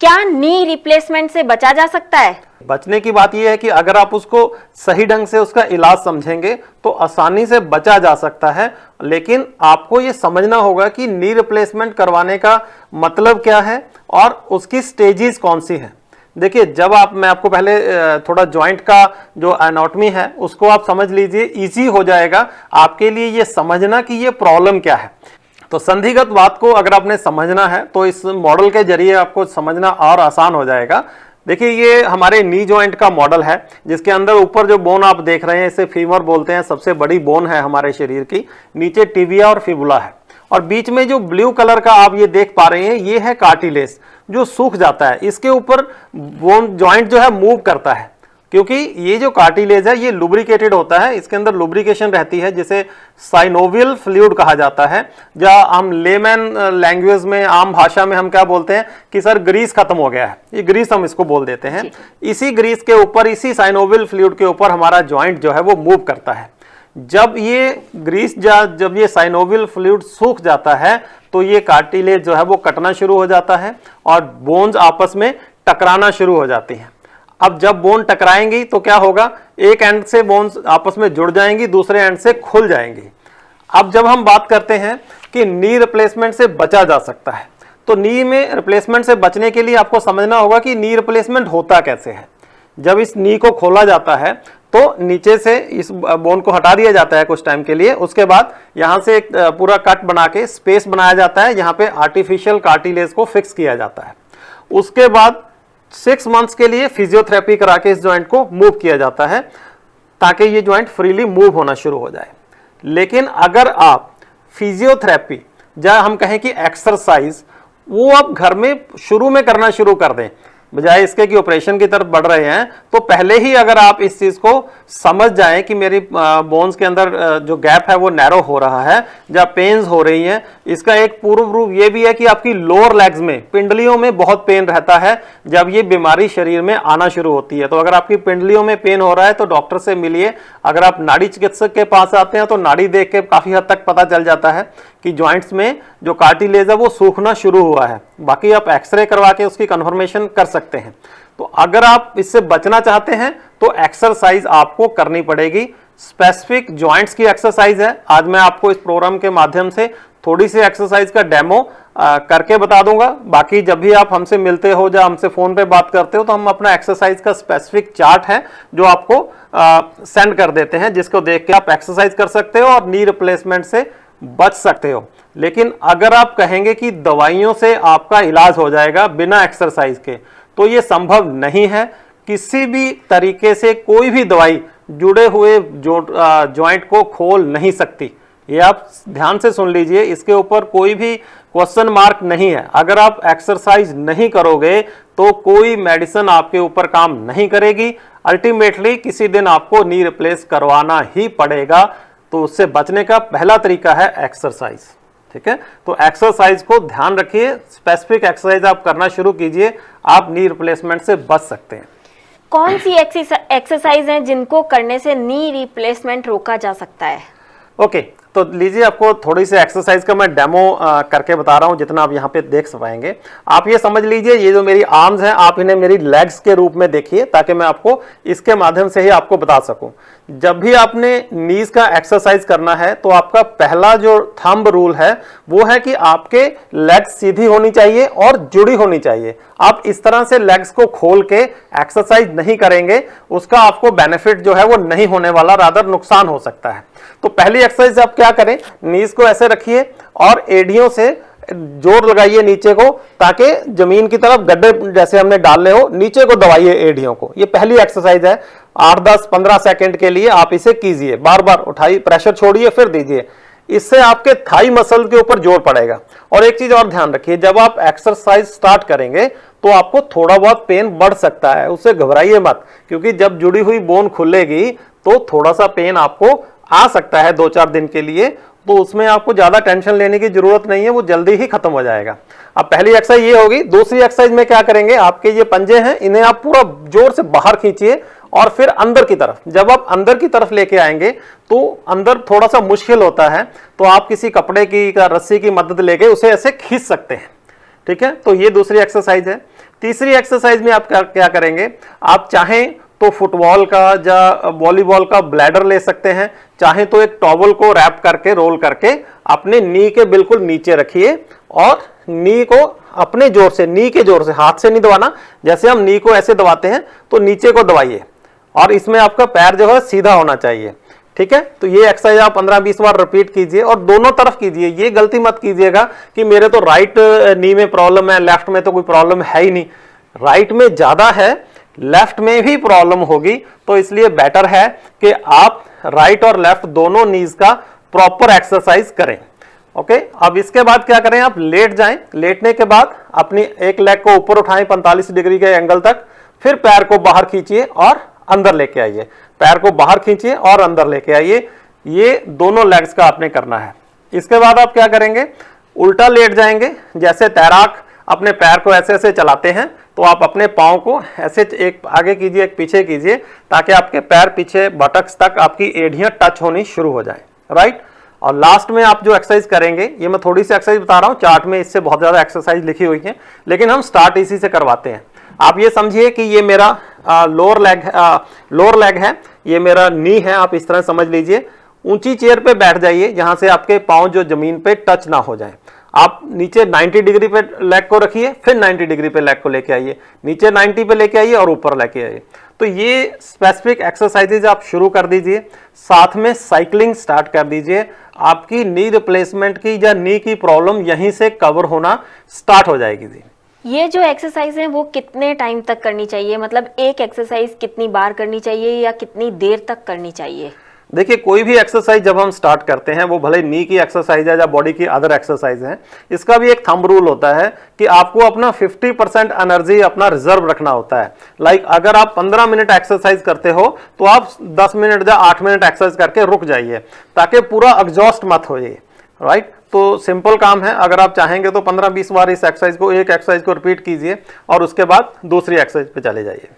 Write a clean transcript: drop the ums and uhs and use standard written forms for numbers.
क्या knee replacement से बचा जा सकता है? बचने की बात यह है कि अगर आप उसको सही ढंग से उसका इलाज समझेंगे तो आसानी से बचा जा सकता है, लेकिन आपको ये समझना होगा कि नी रिप्लेसमेंट करवाने का मतलब क्या है और उसकी स्टेजेस कौन सी है। देखिए, जब मैं आपको पहले थोड़ा जॉइंट का जो एनाटॉमी है उसको आप समझ लीजिए, इजी हो जाएगा आपके लिए ये समझना कि ये प्रॉब्लम क्या है। तो संधिगत बात को अगर आपने समझना है तो इस मॉडल के जरिए आपको समझना और आसान हो जाएगा। देखिए, ये हमारे नी जॉइंट का मॉडल है जिसके अंदर ऊपर जो बोन आप देख रहे हैं इसे फीमर बोलते हैं, सबसे बड़ी बोन है हमारे शरीर की। नीचे टिबिया और फिबुला है और बीच में जो ब्लू कलर का आप ये देख पा रहे हैं ये है कार्टिलेज जो सूख जाता है। इसके ऊपर बोन जॉइंट जो है मूव करता है, क्योंकि ये जो कार्टिलेज है ये लुब्रिकेटेड होता है, इसके अंदर लुब्रिकेशन रहती है जिसे साइनोवियल फ्लूइड कहा जाता है। जहाँ हम लेमैन लैंग्वेज में, आम भाषा में हम क्या बोलते हैं कि सर ग्रीस खत्म हो गया है, ये ग्रीस हम इसको बोल देते हैं। इसी ग्रीस के ऊपर, इसी साइनोवियल फ्लूइड के ऊपर हमारा जॉइंट जो है वो मूव करता है। जब ये ग्रीस जब ये साइनोवियल फ्लूइड सूख जाता है तो ये कार्टिलेज जो है वो कटना शुरू हो जाता है और बोन्स आपस में टकराना शुरू हो जाती हैं। अब जब बोन टकराएंगी तो क्या होगा, एक एंड से बोन्स आपस में जुड़ जाएंगी, दूसरे एंड से खुल जाएंगी। अब जब हम बात करते हैं कि नी रिप्लेसमेंट से बचा जा सकता है, तो नी में रिप्लेसमेंट से बचने के लिए आपको समझना होगा कि नी रिप्लेसमेंट होता कैसे है। जब इस नी को खोला जाता है तो नीचे से इस बोन को हटा दिया जाता है कुछ टाइम के लिए, उसके बाद यहाँ से एक पूरा कट बना के स्पेस बनाया जाता है, यहाँ पे आर्टिफिशियल कार्टिलेज को फिक्स किया जाता है। उसके बाद 6 मंथ्स के लिए फिजियोथेरेपी करा के इस जॉइंट को मूव किया जाता है ताकि ये जॉइंट फ्रीली मूव होना शुरू हो जाए। लेकिन अगर आप फिजियोथेरेपी या हम कहें कि एक्सरसाइज वो आप घर में शुरू में करना शुरू कर दें, बजाय इसके कि ऑपरेशन की तरफ बढ़ रहे हैं, तो पहले ही अगर आप इस चीज को समझ जाएं कि मेरी बोन्स के अंदर जो गैप है वो नैरो हो रहा है या पेन्स हो रही हैं, इसका एक पूर्व रूप ये भी है कि आपकी लोअर लेग्स में, पिंडलियों में बहुत पेन रहता है जब ये बीमारी शरीर में आना शुरू होती है। तो अगर आपकी पिंडलियों में पेन हो रहा है तो डॉक्टर से मिलिए। अगर आप नाड़ी चिकित्सक के पास आते हैं तो नाड़ी देख के काफी हद तक पता चल जाता है कि जॉइंट्स में जो कार्टिलेज है वो सूखना शुरू हुआ है। बाकी आप एक्सरे करवा के उसकी कंफर्मेशन कर सकते हैं। तो अगर आप इससे बचना चाहते हैं तो एक्सरसाइज आपको करनी पड़ेगी। स्पेसिफिक जॉइंट्स की एक्सरसाइज है। आज मैं आपको इस प्रोग्राम के माध्यम से थोड़ी सी एक्सरसाइज का डेमो करके बता दूंगा। बाकी जब भी आप हमसे मिलते हो या हमसे फोन पे बात करते हो तो हम अपना एक्सरसाइज का स्पेसिफिक चार्ट है जो आपको सेंड कर देते हैं, जिसको देख के आप एक्सरसाइज कर सकते हो और नी रिप्लेसमेंट से बच सकते हो। लेकिन अगर आप कहेंगे कि दवाइयों से आपका इलाज हो जाएगा बिना एक्सरसाइज के, तो ये संभव नहीं है। किसी भी तरीके से कोई भी दवाई जुड़े हुए जॉइंट को खोल नहीं सकती। ये आप ध्यान से सुन लीजिए, इसके ऊपर कोई भी क्वेश्चन मार्क नहीं है। अगर आप एक्सरसाइज नहीं करोगे तो कोई मेडिसिन आपके ऊपर काम नहीं करेगी। अल्टीमेटली किसी दिन आपको नी रिप्लेस करवाना ही पड़ेगा। तो उससे बचने का पहला तरीका है एक्सरसाइज। ठीक है, तो एक्सरसाइज को ध्यान रखिए, स्पेसिफिक एक्सरसाइज आप करना शुरू कीजिए, आप नी रिप्लेसमेंट से बच सकते हैं। कौन सी एक्सरसाइज हैं जिनको करने से नी रिप्लेसमेंट रोका जा सकता है? ओके, तो लीजिए, आपको थोड़ी सी एक्सरसाइज का मैं डेमो करके बता रहा हूं, जितना आप यहाँ पे देख पाएंगे। आप ये समझ लीजिए, ये जो मेरी आर्म्स हैं आप इन्हें मेरी लेग्स के रूप में देखिए, ताकि मैं आपको इसके माध्यम से ही आपको बता सकूं। जब भी आपने नीज का एक्सरसाइज करना है तो आपका पहला जो थंब रूल है वो है कि आपके लेग्स सीधी होनी चाहिए और जुड़ी होनी चाहिए। आप इस तरह से लेग्स को खोल के एक्सरसाइज नहीं करेंगे, उसका आपको बेनिफिट जो है वो नहीं होने वाला, रादर नुकसान हो सकता है। तो पहली एक्सरसाइज आप क्या करें, नीज को ऐसे रखिए और एड़ियों से जोर लगाइए नीचे को, ताकि जमीन की तरफ गड्ढे जैसे हमने डालने हो नीचे को दबाइए एड़ियों को। ये पहली एक्सरसाइज है। 8, 10, 15 सेकंड के लिए आप इसे कीजिए, बार बार उठाइए, प्रेशर छोड़िए फिर दीजिए। इससे आपके थाई मसल के ऊपर जोर पड़ेगा। और एक चीज और ध्यान रखिए, जब आप एक्सरसाइज स्टार्ट करेंगे तो आपको थोड़ा बहुत पेन बढ़ सकता है, उससे घबराइए मत, क्योंकि जब जुड़ी हुई बोन खुलेगी तो थोड़ा सा पेन आपको आ सकता है 2-4 दिन के लिए। तो उसमें आपको ज्यादा टेंशन लेने की जरूरत नहीं है, वो जल्दी ही खत्म हो जाएगा। अब पहली एक्सरसाइज ये होगी। दूसरी एक्सरसाइज में क्या करेंगे, आपके ये पंजे हैं इन्हें आप पूरा जोर से बाहर खींचिए और फिर अंदर की तरफ। जब आप अंदर की तरफ लेके आएंगे तो अंदर थोड़ा सा मुश्किल होता है, तो आप किसी कपड़े की या रस्सी की मदद लेके उसे ऐसे खींच सकते हैं। ठीक है, तो ये दूसरी एक्सरसाइज है। तीसरी एक्सरसाइज में आप क्या करेंगे, आप चाहें तो फुटबॉल का या वॉलीबॉल का ब्लैडर ले सकते हैं, चाहे तो एक टॉवल को रैप करके रोल करके अपने नी के बिल्कुल नीचे रखिए और नी को अपने जोर से, नी के जोर से, हाथ से नहीं दबाना, जैसे हम नी को ऐसे दबाते हैं तो नीचे को दबाइए और इसमें आपका पैर जो है सीधा होना चाहिए। ठीक है, तो ये एक्सरसाइज आप 15-20 बार रिपीट कीजिए और दोनों तरफ कीजिए। ये गलती मत कीजिएगा कि मेरे तो राइट नी में प्रॉब्लम है, लेफ्ट में तो कोई प्रॉब्लम है ही नहीं। राइट में ज्यादा है, लेफ्ट में भी प्रॉब्लम होगी, तो इसलिए बेटर है कि आप राइट और लेफ्ट दोनों नीज का प्रॉपर एक्सरसाइज करें। ओके, अब इसके बाद क्या करें, आप लेट जाएं। लेटने के बाद अपनी एक लेग को ऊपर उठाएं 45 डिग्री के एंगल तक, फिर पैर को बाहर खींचिए और अंदर लेके आइए। पैर को बाहर खींचिए और अंदर लेके आइए। ये दोनों लेग्स का आपने करना है। इसके बाद आप क्या करेंगे, उल्टा लेट जाएंगे। जैसे तैराक अपने पैर को ऐसे ऐसे चलाते हैं, तो आप अपने पाँव को ऐसे एक आगे कीजिए, एक पीछे कीजिए, ताकि आपके पैर पीछे बटक्स तक आपकी एड़ियां टच होनी शुरू हो जाए। राइट, और लास्ट में आप जो एक्सरसाइज करेंगे, ये मैं थोड़ी सी एक्सरसाइज बता रहा हूँ, चार्ट में इससे बहुत ज्यादा एक्सरसाइज लिखी हुई है, लेकिन हम स्टार्ट इसी से करवाते हैं। आप ये समझिए कि ये मेरा लोअर लेग है, ये मेरा नी है, आप इस तरह समझ लीजिए। ऊंची चेयर पे बैठ जाइए जहां से आपके पांव जो जमीन पे टच ना हो जाए। आप नीचे 90 डिग्री पे लेग को रखिए, फिर 90 डिग्री पे लेग को लेके आइए, नीचे 90 पे लेके आइए और ऊपर लेके आइए। तो ये स्पेसिफिक एक्सरसाइजेज आप शुरू कर दीजिए, साथ में साइकिलिंग स्टार्ट कर दीजिए। आपकी नी रिप्लेसमेंट की या नी की प्रॉब्लम यहीं से कवर होना स्टार्ट हो जाएगी जी। ये जो एक्सरसाइज है वो कितने टाइम तक करनी चाहिए, मतलब एक एक्सरसाइज कितनी बार करनी चाहिए या कितनी देर तक करनी चाहिए? देखिए, कोई भी एक्सरसाइज जब हम स्टार्ट करते हैं, वो भले नी की एक्सरसाइज है या बॉडी की अदर एक्सरसाइज है, इसका भी एक थंब रूल होता है कि आपको अपना 50% एनर्जी अपना रिजर्व रखना होता है। लाइक अगर आप 15 मिनट एक्सरसाइज करते हो तो आप 10 मिनट या 8 मिनट एक्सरसाइज करके रुक जाइए, ताकि पूरा एग्जॉस्ट मत हो जाए। राइट, तो सिंपल काम है। अगर आप चाहेंगे तो 15-20 बार इस एक्सरसाइज को, एक एक्सरसाइज को रिपीट कीजिए और उसके बाद दूसरी एक्सरसाइज पे चले जाइए।